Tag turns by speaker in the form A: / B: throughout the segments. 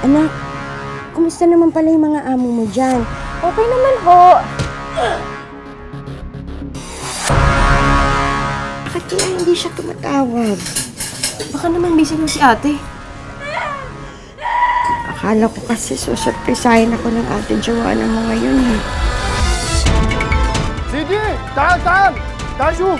A: Anak, kumusta naman pala yung mga amo mo dyan?
B: Okay naman ho.
A: Bakit kaya hindi siya tumatawag?
B: Baka naman busy na si ate.
A: Akala ko kasi susurprisahin ako ng ate Joanna mo ngayon eh.
C: Sige! Tahan! Tahan!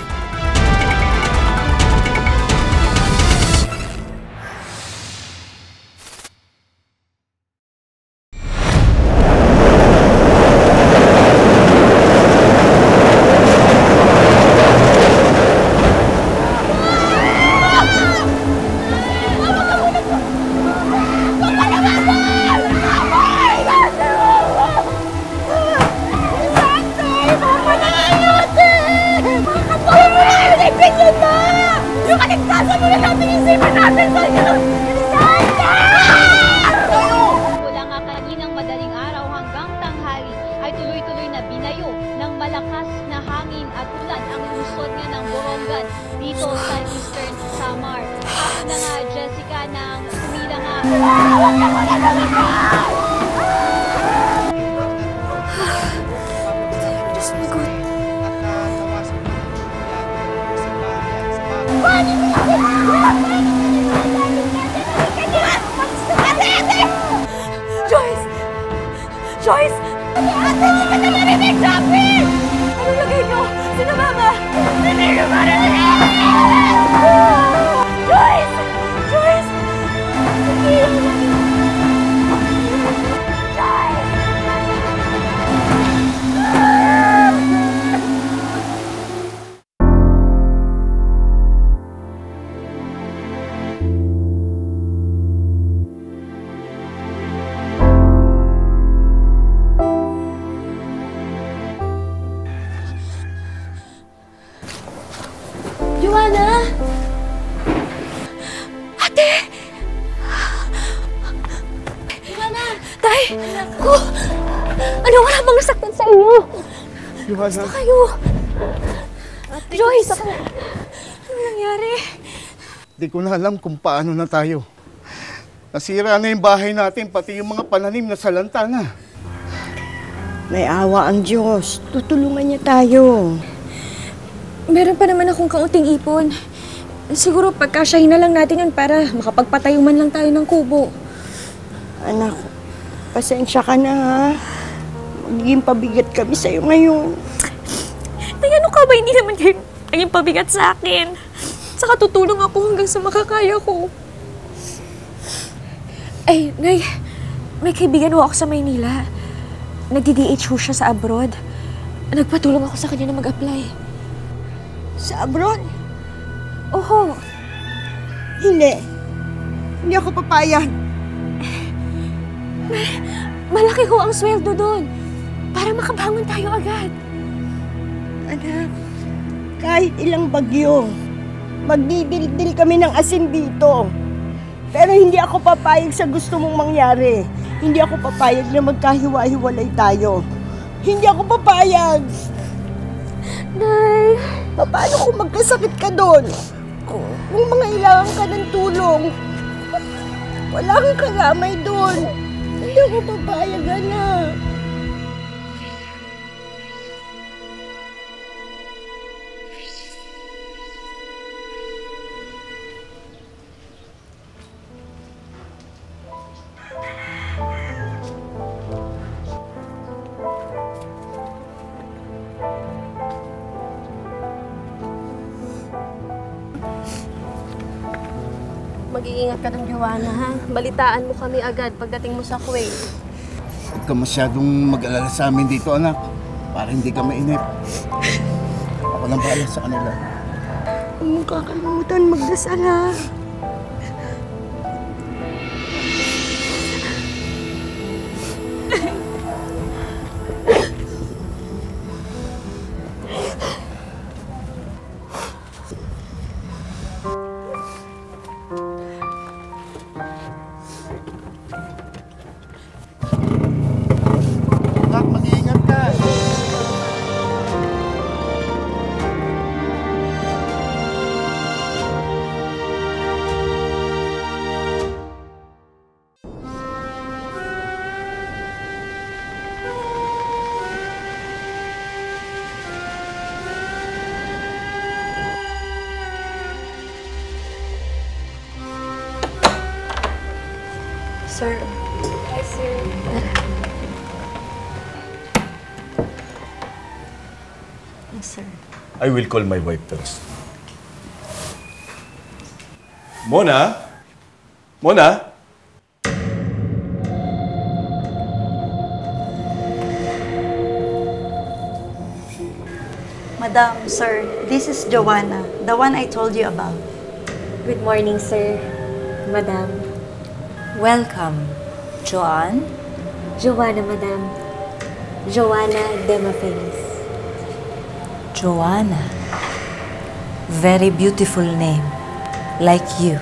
D: Mula nga kaninang madaling araw hanggang tanghali ay tuloy-tuloy na binayo ng malakas na hangin at ulan ang lungsod nga ng Borongan dito sa Eastern Samar. At na nga Jessica nang sumila nga.
B: Joyce! Joyce! Ate, hindi ka na marinig! Sabi! Ano lagay nyo? Sino mama? Hindi ka marinig! Joyce! Joyce! Joanna! Ate! Joanna! Tay! Ako! Ano, wala bang nasaktan sa inyo?
C: Joanna!
B: Basta kayo! Ate, Joyce! Ano nangyari?
C: Di ko na alam kung paano na tayo. Nasira na yung bahay natin, pati yung mga pananim na salanta na.
A: May awa ang Diyos. Tutulungan niya tayo.
B: Meron pa naman akong kaunting ipon. Siguro pagkasyahin na lang natin yun para makapagpatayo man lang tayo ng kubo.
A: Anak, pasensya ka na ha. Magiging pabigat kami sa'yo ngayon.
B: Tay, ano ka ba? Hindi naman kayo naging pabigat sa akin. Saka tutulong ako hanggang sa makakaya ko. Ay, Nay, may kaibigan ho ako sa Maynila. Nagdi-DH ho siya sa abroad. Nagpatulong ako sa kanya na mag-apply.
A: Sa abroad?
B: Oho.
A: Hindi. Hindi ako papayag.
B: Malaki ho ang sweldo doon. Para makabangon tayo agad.
A: Anak, kahit ilang bagyo, magdidildil kami ng asin dito. Pero hindi ako papayag sa gusto mong mangyari. Hindi ako papayag na magkahiwa-hiwalay tayo. Hindi ako papayag.
B: Nay!
A: Paano kung magkasakit ka doon? Kung mangailangan ka ng tulong, wala kang karamay doon. Hindi ako papayag, anak.
B: Mag-iingat ka ng Joanna, ha? Balitaan mo kami agad pagdating mo sa Kuwait.
C: Huwag ka masyadong mag-alala sa amin dito, anak. Para hindi ka mainip. Ako lang bahala sa kanila.
A: Huwag mong kakalimutan magdasal, ha?
C: Anak, mag-iingat ka.
B: Sir. Hi, sir. Yes, sir.
E: I will call my wife first. Mona? Mona?
F: Madam, sir, this is Joanna, the one I told you about.
B: Good morning, sir. Madam.
G: Welcome, Joanne.
B: Joanna, madam. Joanna Demafelis.
G: Joanna. Very beautiful name, like you.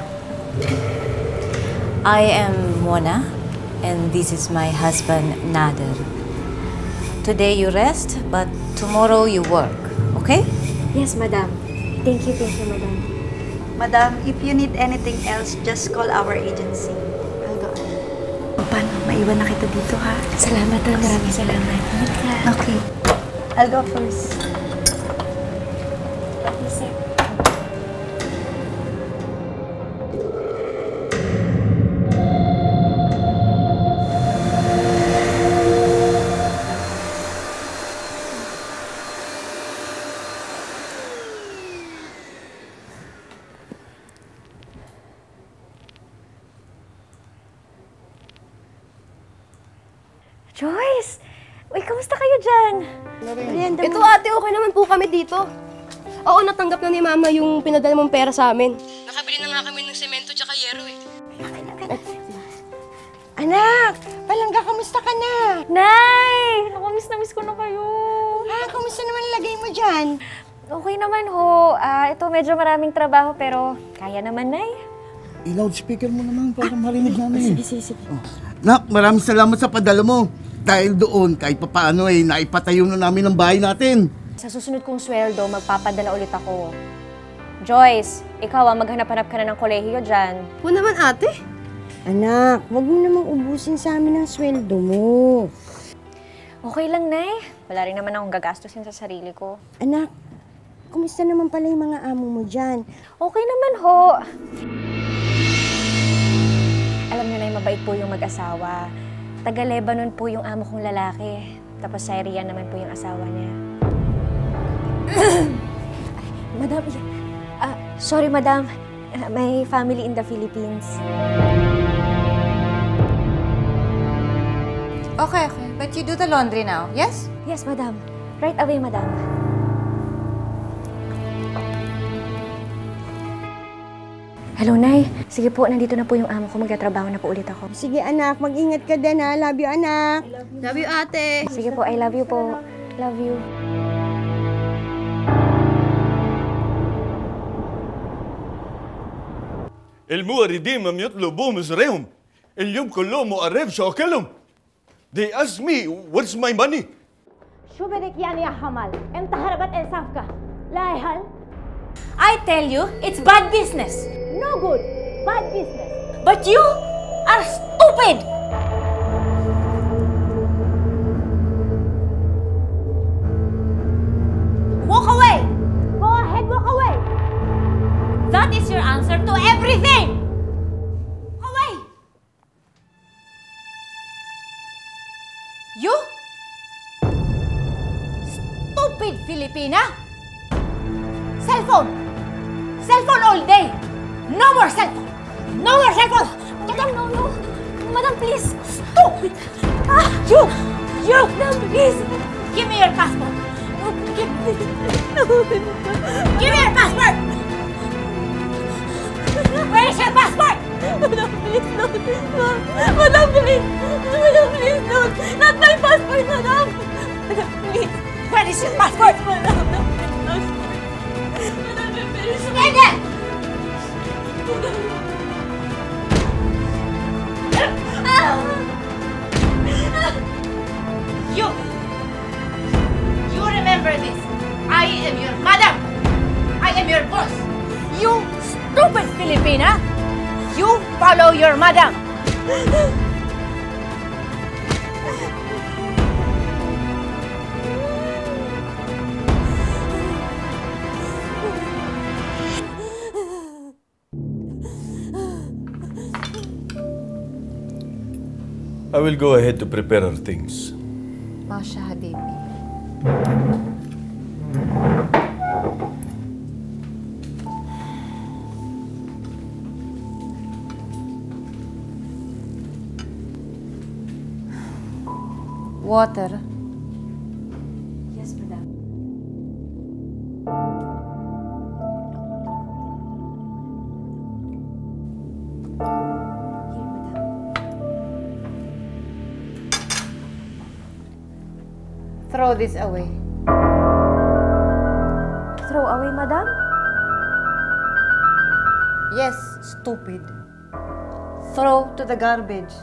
G: I am Mona, and this is my husband, Nader. Today you rest, but tomorrow you work, okay?
B: Yes, madam. Thank you, madam.
F: Madam, if you need anything else, just call our agency. I'll go. Paano? Maiwan na kita dito, ha?
B: Salamat, ha. Maraming salamat. Ingat ka.
F: Okay. I'll go first.
B: Yes, sir. Joyce! Uy, kamusta kayo dyan?
H: Ito ate, okay naman po kami dito. Oo, natanggap na ni Mama yung pinadala mong pera sa amin. Nakabili na nga kami ng semento tsaka yero eh.
A: Anak, palangga, kamusta ka na?
B: Nay! Naku, miss ko na kayo.
A: Kamusta naman lagay mo dyan?
B: Okay naman ho. Ito medyo maraming trabaho pero kaya naman, Nay.
C: I-loudspeaker mo naman para marinig namin.
B: Sige.
C: Nak, maraming salamat sa padala mo. Dahil doon, kahit papaano naipatayo na namin ang bahay natin.
B: Sa susunod kong sweldo, magpapadala ulit ako. Joyce, ikaw maghanap-hanap ka na ng kolehiyo dyan.
H: Po naman ate.
A: Anak, wag mo namang ubusin sa amin ang sweldo mo.
B: Okay lang, Nay. Wala rin naman akong gagastusin sa sarili ko.
A: Anak, kumusta naman pala yung mga amo mo dyan?
B: Okay naman ho. Alam niyo na, mabait po yung mag-asawa. Taga-Lebanon po yung amo kong lalaki. Tapos Syrian naman po yung asawa niya. Madam, sorry madam. My family in the Philippines.
G: Okay. But you do the laundry now, yes?
B: Yes, madam. Right away, madam. Hello, Nay. Sige po, nandito na po yung amo ko. Magtatrabaho na po ulit ako.
A: Sige anak, mag-ingat ka din ha. Love you, anak.
H: Love you ate.
B: Sige po, I love you po. Love you.
E: الموردين لم يطلبوا مزرعهم اليوم كلهم مقرب شاكلهم. They ask me, what's my money?
I: شو بدك يعني يا حمل؟ انت هربت انصافك لا يهل؟
G: I tell you, it's bad business.
I: No good. Bad business.
G: But you are stupid. Walk away.
I: Go ahead, walk away.
G: That is your answer to everything. Walk away. You? Stupid Filipina. Cellphone. Cellphone all day. No more cellphone. No more cellphone.
B: Madam, no. Madam, please.
G: Stupid. You.
B: Madam, please.
G: Give me your passport. Give me your passport. Where is your passport?
B: Madam, please, no. Madam, please. Madam, please, no. Not my passport, madam. Madam, please.
G: Where is your passport?
B: Madam, no.
G: Right there. You remember this. I am your mother. I am your boss. You stupid Filipina. You follow your mother.
E: I will go ahead to prepare our things.
G: Masha Habibi. Water.
F: Yes, madam. Here, madam.
G: Throw this away.
I: Throw away, madam?
G: Yes, stupid. Throw to the garbage.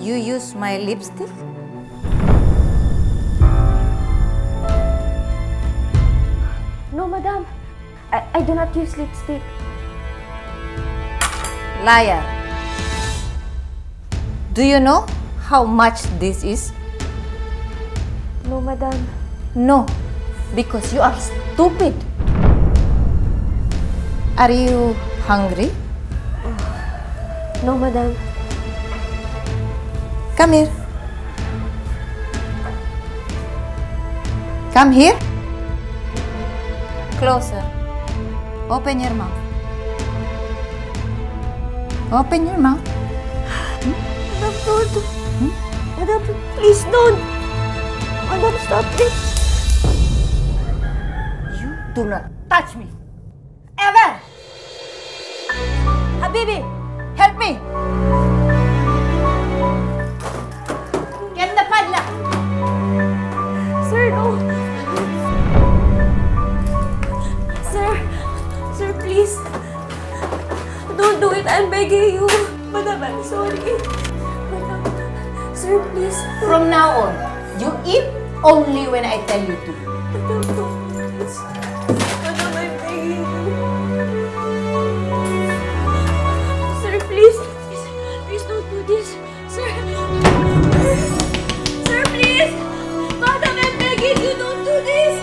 G: You use my lipstick?
I: No, madam. I do not use lipstick.
G: Liar. Do you know how much this is?
I: No, madam.
G: No, because you are stupid. Are you hungry?
I: No, madam.
G: Come here. Come here. Closer. Open your mouth. Open your mouth.
A: Madam, don't. Madam, please don't. Madam, stop it.
G: You do not touch me. Ever! Habibi, help me! Get the padlock!
I: Sir, no. Sir, please. Don't do it. I'm begging you. Madam, I'm sorry. Madam, sir, please.
G: From now on, you eat only when I tell you to.
I: Madam, don't do this. Madam, I'm begging you. Sir, please. Please don't do this. Sir. Sir, please. Madam, I'm begging you. Don't do this.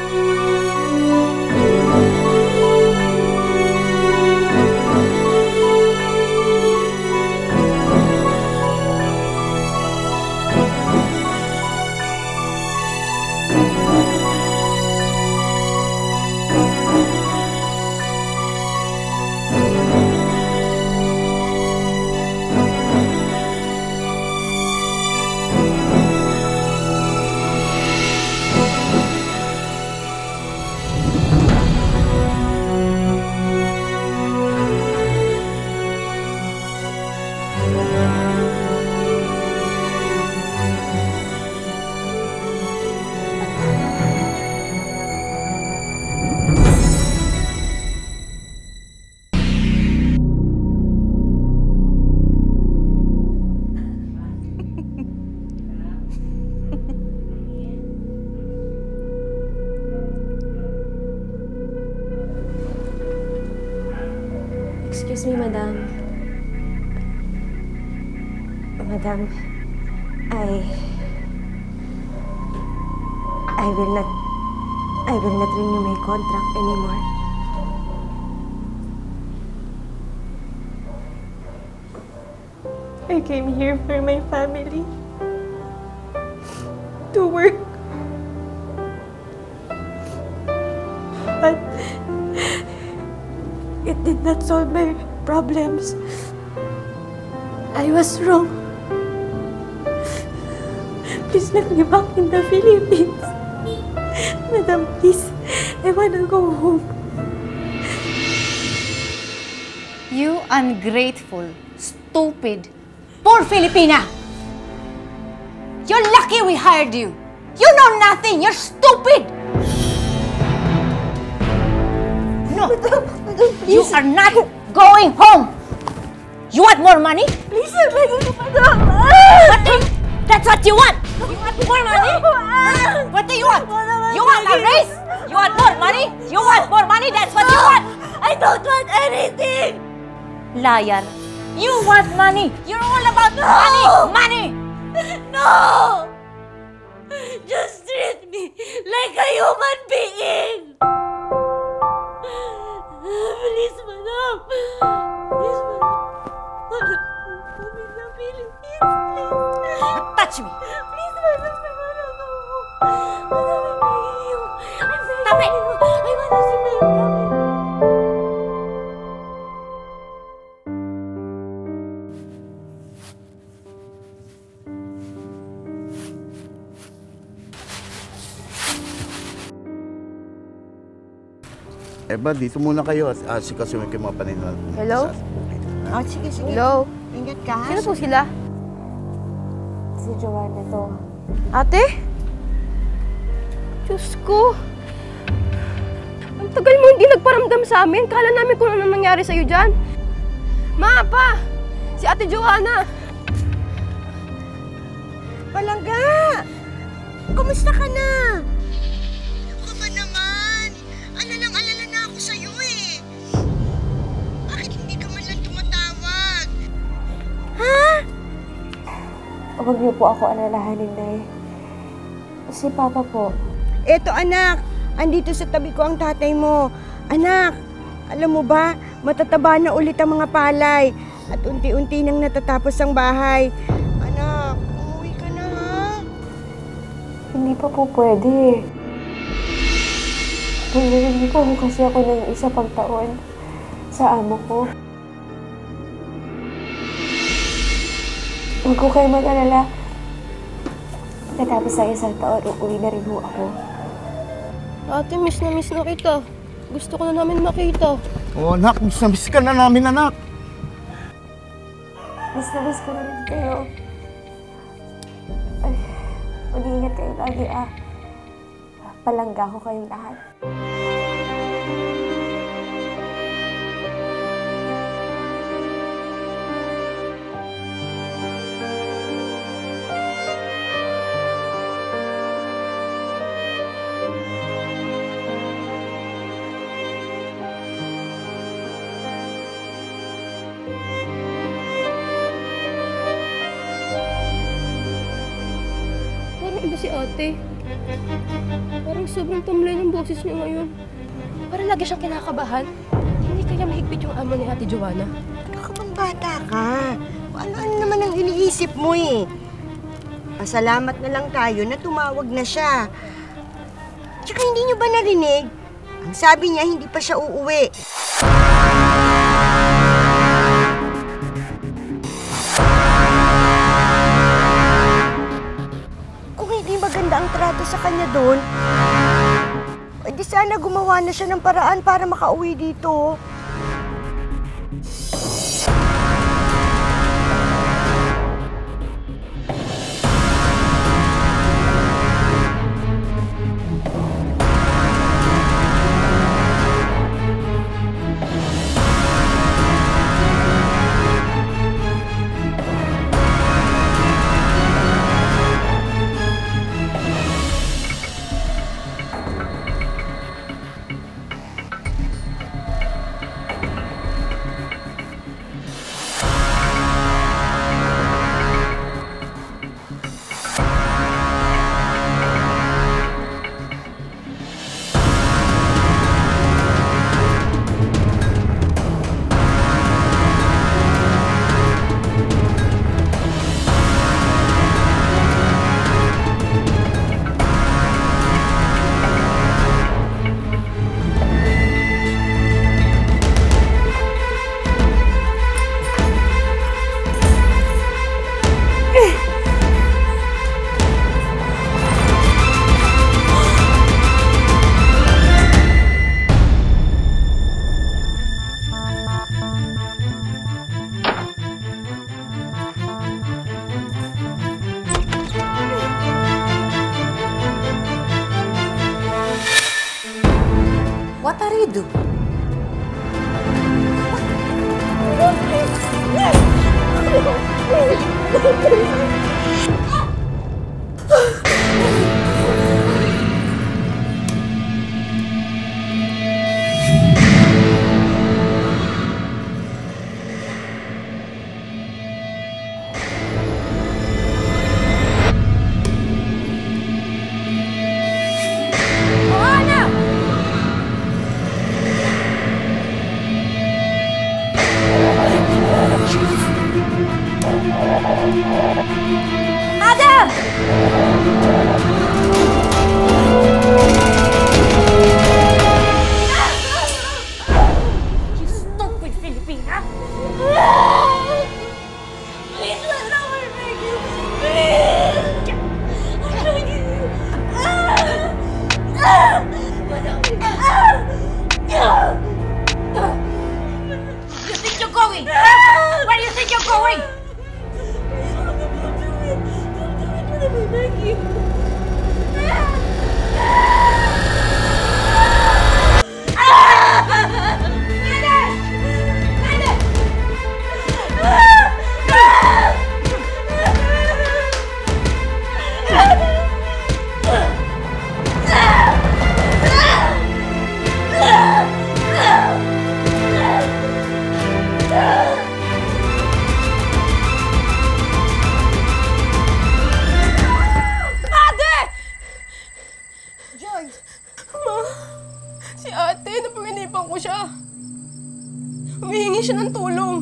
I: Excuse me, madam. Madam, I will not renew my contract anymore. I came here for my family. To work. But it did not solve my problems. I was wrong. Please let me back in the Philippines. Madam, please. I wanna go home.
G: You ungrateful, stupid, poor Filipina! You're lucky we hired you! You know nothing! You're stupid! You are not going home! You want more money?
I: Please, I'm begging you, madam.
G: That's what you want! You want more money? What do you want? You want a raise? You want more money? You want more money? That's what you want!
I: I don't want anything!
G: Liar! You want money! You're all about money! Money!
I: No! Just treat me like a human being! Please, madam! Please, madam! Madam, kami na Philippines, please!
G: Touch me!
I: Please, madam! Madam, I'm begging you! I'm
G: Stop it!
I: begging you! I want to see my family!
C: Eba, dito muna kayo at asikasuhin kayo mga paninal.
H: Hello?
A: Oh, sige, sige.
H: Hello?
A: Ingat ka, ha?
H: Sino po sila?
I: Si Joanna to.
H: Ate? Diyos ko. Ang tagal mo hindi nagparamdam sa amin. Kala namin kung ano nangyari sa'yo dyan. Ma, pa! Si Ate Joanna!
A: Palangga! Kumusta ka na? Ako ba naman? Alalang-alala na ako sa'yo eh. Bakit hindi ka man lang tumatawag? Ha?
I: Huwag niyo po ako alalahanin, Nay. Si Papa po.
A: Eto anak, andito sa tabi ko ang tatay mo. Anak, alam mo ba, matataba na ulit ang mga palay. At unti-unti nang natatapos ang bahay. Anak, umuwi ka na ha?
I: Hindi pa po pwede. Nangyayari po kasi ako ng isa pang taon sa amo ko. Huwag ko kayo mag-alala. Natapos ang isang taon, uuwi na rin ho ako.
H: Ate, miss na kita. Gusto ko na namin makita.
C: Oh, anak, miss na miss ka na namin, anak.
I: Miss na miss ko na rin kayo. Ay, mag-iingat kayo lagi ah. Palangga ko kayong lahat.
H: Parang iba si ate. Parang sobrang tamlay ng boses niya ngayon. Parang lagi siyang kinakabahan. Hindi kaya mahigpit yung amo ni Ate Joanna.
A: Ano ka bang bata ka? Ano naman ang iniisip mo eh? Pasalamat na lang tayo na tumawag na siya. Tsaka hindi niyo ba narinig? Ang sabi niya, hindi pa siya uuwi. Kung hindi maganda ang trato sa kanya doon, di sana gumawa na siya ng paraan para makauwi dito.
G: What are you doing? You stupid Filipina!
I: Please, madam, I beg you. Please! I beg you. Madam,
G: You think you're going? Where do you think you're going?
I: Don't do it, madam, I beg you.
H: Si ate, napanginipan ko siya. Humihingi siya ng tulong.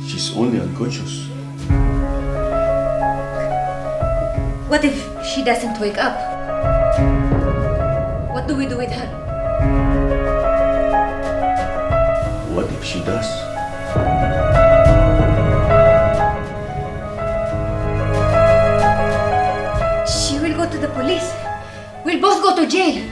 E: She's only unconscious.
F: What if she doesn't wake up? What do we do with her?
E: What if she does?
F: She will go to the police. We'll both go to jail.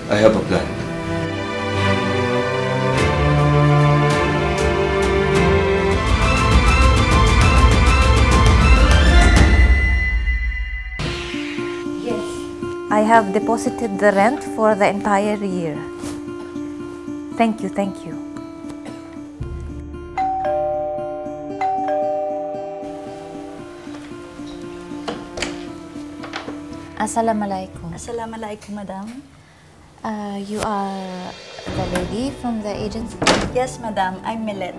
E: I have a plan.
F: Yes. I have deposited the rent for the entire year. Thank you, thank you. Assalamualaikum.
J: Assalamualaikum, madam.
F: You are the lady from the agency?
J: Yes, madam. I'm Millet.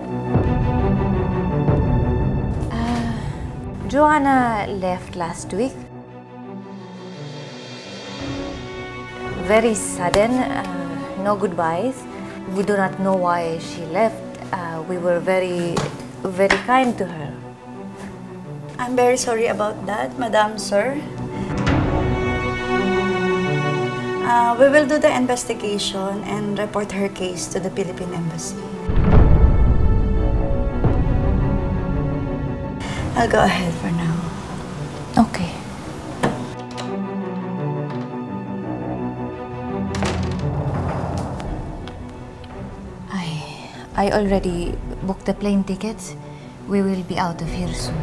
F: Joanna left last week. Very sudden, no goodbyes. We do not know why she left. We were very kind to her.
J: I'm very sorry about that, madam, sir. We will do the investigation and report her case to the Philippine Embassy. I'll go ahead for now.
F: Okay. I already booked the plane tickets. We will be out of here soon.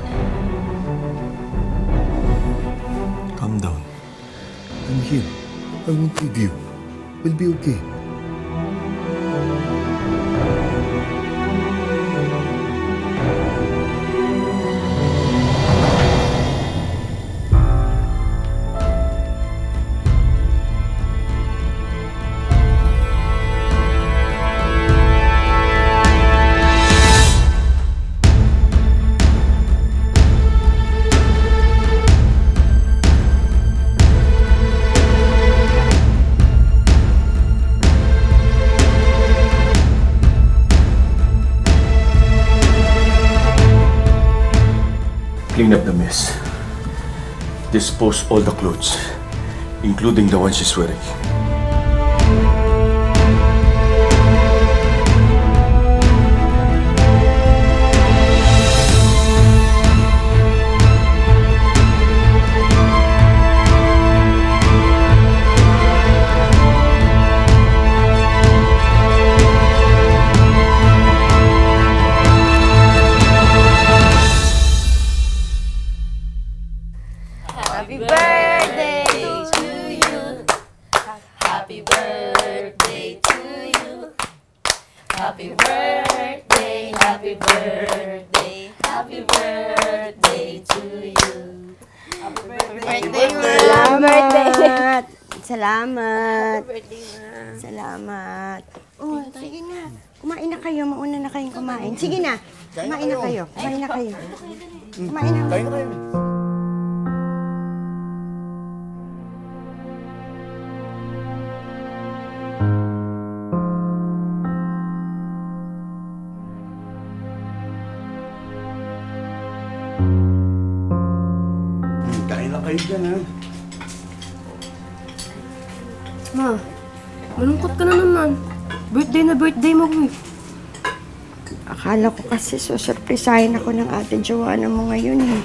C: Calm down. I'm here. I won't leave you. We'll be okay.
E: Clean up the mess. Dispose all the clothes, including the one she's wearing.
G: Happy birthday to you. Happy birthday to you. Happy birthday, happy birthday, happy birthday to you. Happy birthday,
A: Salamat! Salamat! Salamat! Oh, sige na. Kumain na kayo. Mauna na kayong kumain. Sige na. Kumain na kayo. Kumain na kayo. Kumain na kayo.
C: Kain na kayo dyan, ha?
H: Ma, malungkot ka na naman. Birthday na birthday mo ko eh.
A: Akala ko kasi susurprisahin ako ng ate Joanna mo ngayon eh.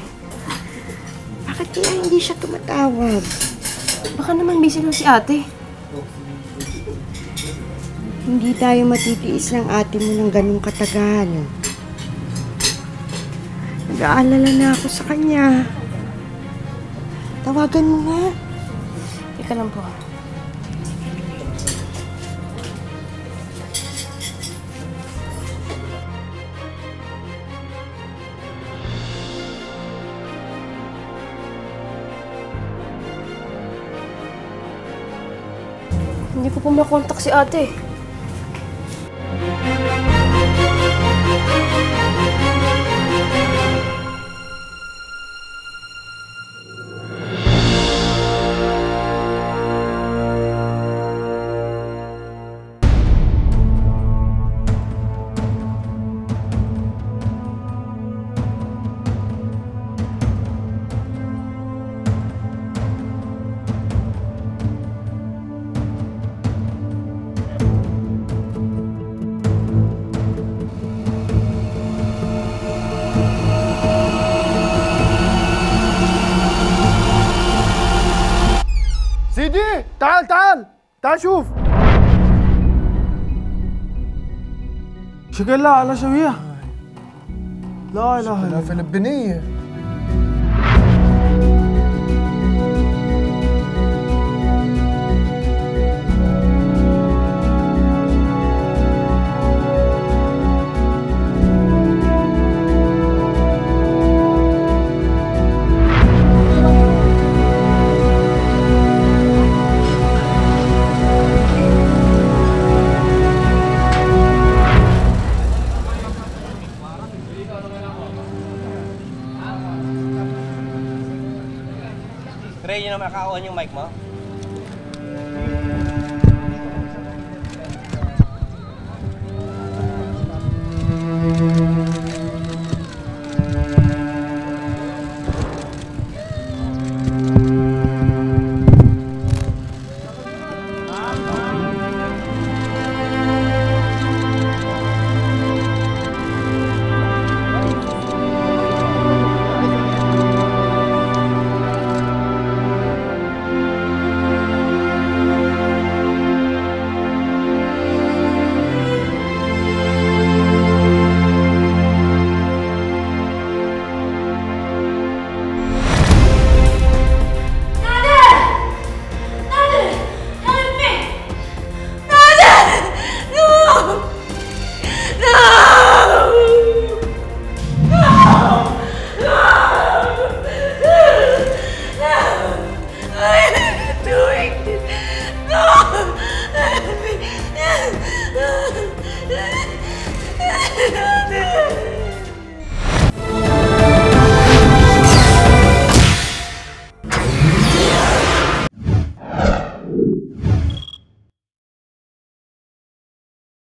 A: Bakit kaya hindi siya tumatawag?
H: Baka naman busy lang si ate.
A: Hindi tayo matitiis ng ate mo ng ganung katagal. Nag-aalala na ako sa kanya. Tawagan mo nga.
H: Ika lang po. Hindi ko po makontak si ate.
K: سيدي تعال تعال تعال شوف شكل لا على شوية لا اله الا الله فلبينية
L: Ray, yun na makakuha yung mic mo?